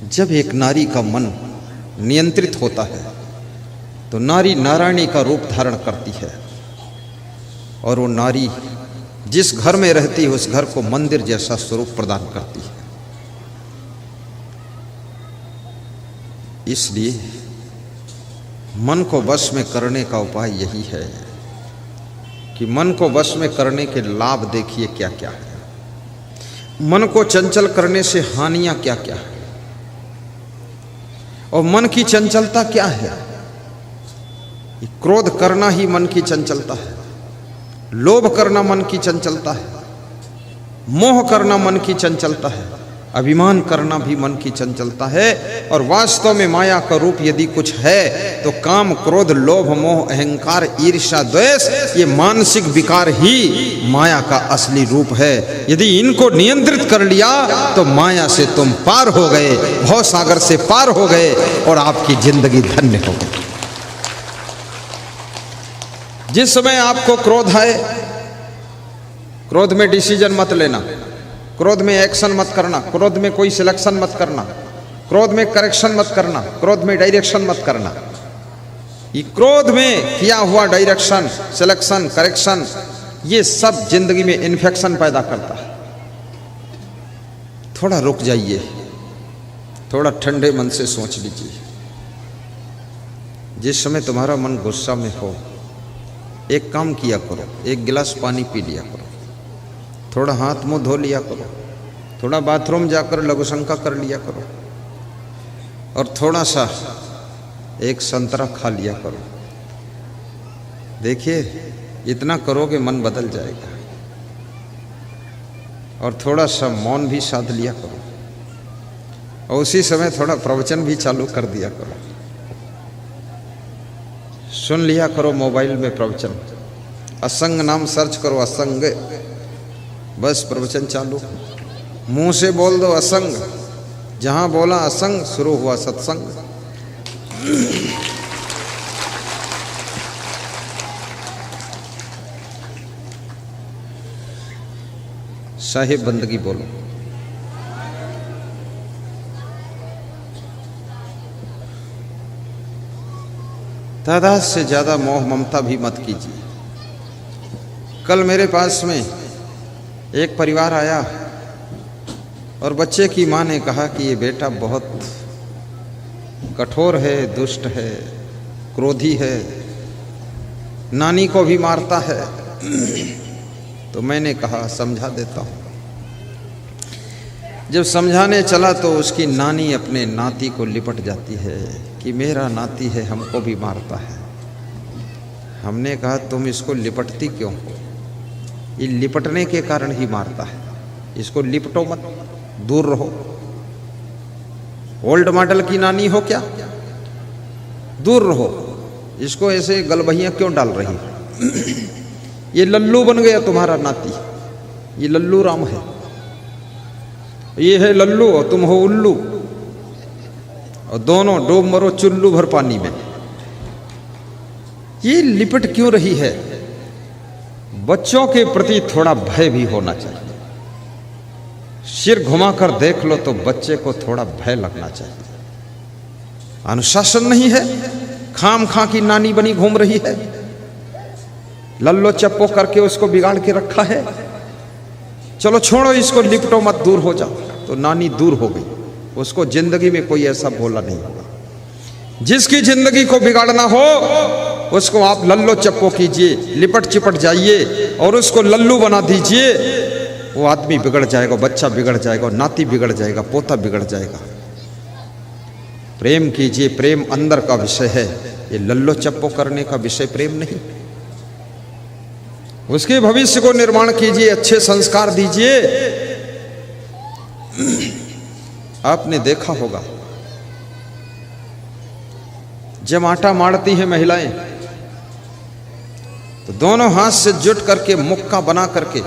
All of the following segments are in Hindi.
जब एक नारी का मन नियंत्रित होता है तो नारी नारायणी का रूप धारण करती है और वो नारी जिस घर में रहती है उस घर को मंदिर जैसा स्वरूप प्रदान करती है। इसलिए मन को वश में करने का उपाय यही है कि मन को वश में करने के लाभ देखिए क्या क्या है, मन को चंचल करने से हानियां क्या क्या है और मन की चंचलता क्या है। क्रोध करना ही मन की चंचलता है, लोभ करना मन की चंचलता है, मोह करना मन की चंचलता है, अभिमान करना भी मन की चंचलता है। और वास्तव में माया का रूप यदि कुछ है तो काम, क्रोध, लोभ, मोह, अहंकार, ईर्ष्या, द्वेष, ये मानसिक विकार ही माया का असली रूप है। यदि इनको नियंत्रित कर लिया तो माया से तुम पार हो गए, भव सागर से पार हो गए और आपकी जिंदगी धन्य हो गई। जिस समय आपको क्रोध आए, क्रोध में डिसीजन मत लेना, क्रोध में एक्शन मत करना, क्रोध में कोई सिलेक्शन मत करना, क्रोध में करेक्शन मत करना, क्रोध में डायरेक्शन मत करना। ये क्रोध में किया हुआ डायरेक्शन, सिलेक्शन, करेक्शन, ये सब जिंदगी में इन्फेक्शन पैदा करता है। थोड़ा रुक जाइए, थोड़ा ठंडे मन से सोच लीजिए। जिस समय तुम्हारा मन गुस्सा में हो, एक काम किया करो, एक गिलास पानी पी लिया करो, थोड़ा हाथ मुंह धो लिया करो, थोड़ा बाथरूम जाकर लघुशंका कर लिया करो और थोड़ा सा एक संतरा खा लिया करो। देखिए इतना करोगे मन बदल जाएगा। और थोड़ा सा मौन भी साध लिया करो और उसी समय थोड़ा प्रवचन भी चालू कर दिया करो, सुन लिया करो मोबाइल में प्रवचन, असंग नाम सर्च करो, असंग, बस प्रवचन चालू, मुंह से बोल दो असंग, जहां बोला असंग शुरू हुआ सत्संग। साहिब बंदगी बोलो। तादाद से ज्यादा मोह ममता भी मत कीजिए। कल मेरे पास में एक परिवार आया और बच्चे की मां ने कहा कि ये बेटा बहुत कठोर है, दुष्ट है, क्रोधी है, नानी को भी मारता है। तो मैंने कहा समझा देता हूँ। जब समझाने चला तो उसकी नानी अपने नाती को लिपट जाती है कि मेरा नाती है, हमको भी मारता है। हमने कहा तुम इसको लिपटती क्यों हो? ये लिपटने के कारण ही मारता है, इसको लिपटो मत, दूर रहो। ओल्ड मॉडल की नानी हो क्या? दूर रहो, इसको ऐसे गलबहियां क्यों डाल रही? ये लल्लू बन गया तुम्हारा नाती, ये लल्लू राम है, ये है लल्लू और तुम हो उल्लू, और दोनों डूब मरो चुल्लू भर पानी में। ये लिपट क्यों रही है? बच्चों के प्रति थोड़ा भय भी होना चाहिए। सिर घुमाकर देख लो तो बच्चे को थोड़ा भय लगना चाहिए। अनुशासन नहीं है, खाम खा की नानी बनी घूम रही है, लल्लो चप्पो करके उसको बिगाड़ के रखा है। चलो छोड़ो इसको, लिपटो मत, दूर हो जाओ। तो नानी दूर हो गई, उसको जिंदगी में कोई ऐसा बोला नहीं होगा। जिसकी जिंदगी को बिगाड़ना हो उसको आप लल्लो चप्पो कीजिए, लिपट चिपट जाइए और उसको लल्लू बना दीजिए। वो आदमी बिगड़ जाएगा, बच्चा बिगड़ जाएगा, नाती बिगड़ जाएगा, पोता बिगड़ जाएगा। प्रेम कीजिए, प्रेम अंदर का विषय है, ये लल्लो चप्पो करने का विषय प्रेम नहीं। उसके भविष्य को निर्माण कीजिए, अच्छे संस्कार दीजिए। आपने देखा होगा जब आटा मारती हैं महिलाएं तो दोनों हाथ से जुट करके मुक्का बना करके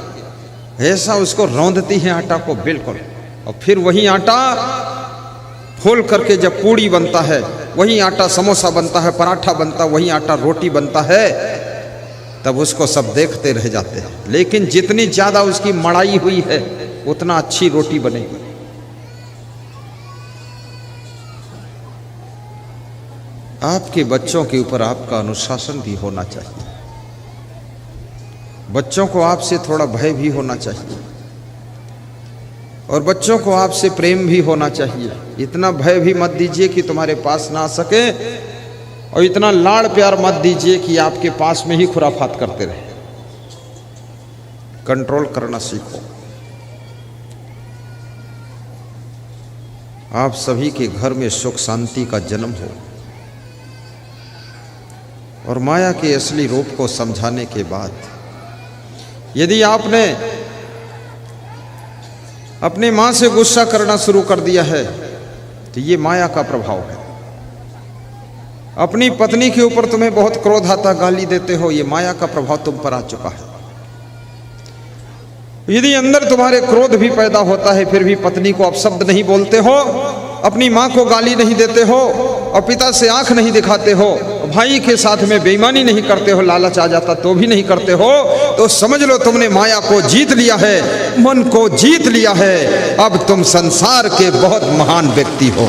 ऐसा उसको रौंदती हैं आटा को बिल्कुल, और फिर वही आटा फूल करके जब पूड़ी बनता है, वही आटा समोसा बनता है, पराठा बनता है, वही आटा रोटी बनता है, तब उसको सब देखते रह जाते हैं। लेकिन जितनी ज्यादा उसकी मड़ाई हुई है उतना अच्छी रोटी बनेगी। आपके बच्चों के ऊपर आपका अनुशासन भी होना चाहिए। बच्चों को आपसे थोड़ा भय भी होना चाहिए और बच्चों को आपसे प्रेम भी होना चाहिए। इतना भय भी मत दीजिए कि तुम्हारे पास ना आ सके और इतना लाड़ प्यार मत दीजिए कि आपके पास में ही खुराफात करते रहे। कंट्रोल करना सीखो। आप सभी के घर में सुख शांति का जन्म हो और माया के असली रूप को समझाने के बाद यदि आपने अपनी मां से गुस्सा करना शुरू कर दिया है तो ये माया का प्रभाव है। अपनी पत्नी के ऊपर तुम्हें बहुत क्रोध आता, गाली देते हो, ये माया का प्रभाव तुम पर आ चुका है। यदि अंदर तुम्हारे क्रोध भी पैदा होता है फिर भी पत्नी को अपशब्द नहीं बोलते हो, अपनी मां को गाली नहीं देते हो और पिता से आंख नहीं दिखाते हो, भाई के साथ में बेईमानी नहीं करते हो, लालच आ जाता तो भी नहीं करते हो, तो समझ लो तुमने माया को जीत लिया है, मन को जीत लिया है। अब तुम संसार के बहुत महान व्यक्ति हो।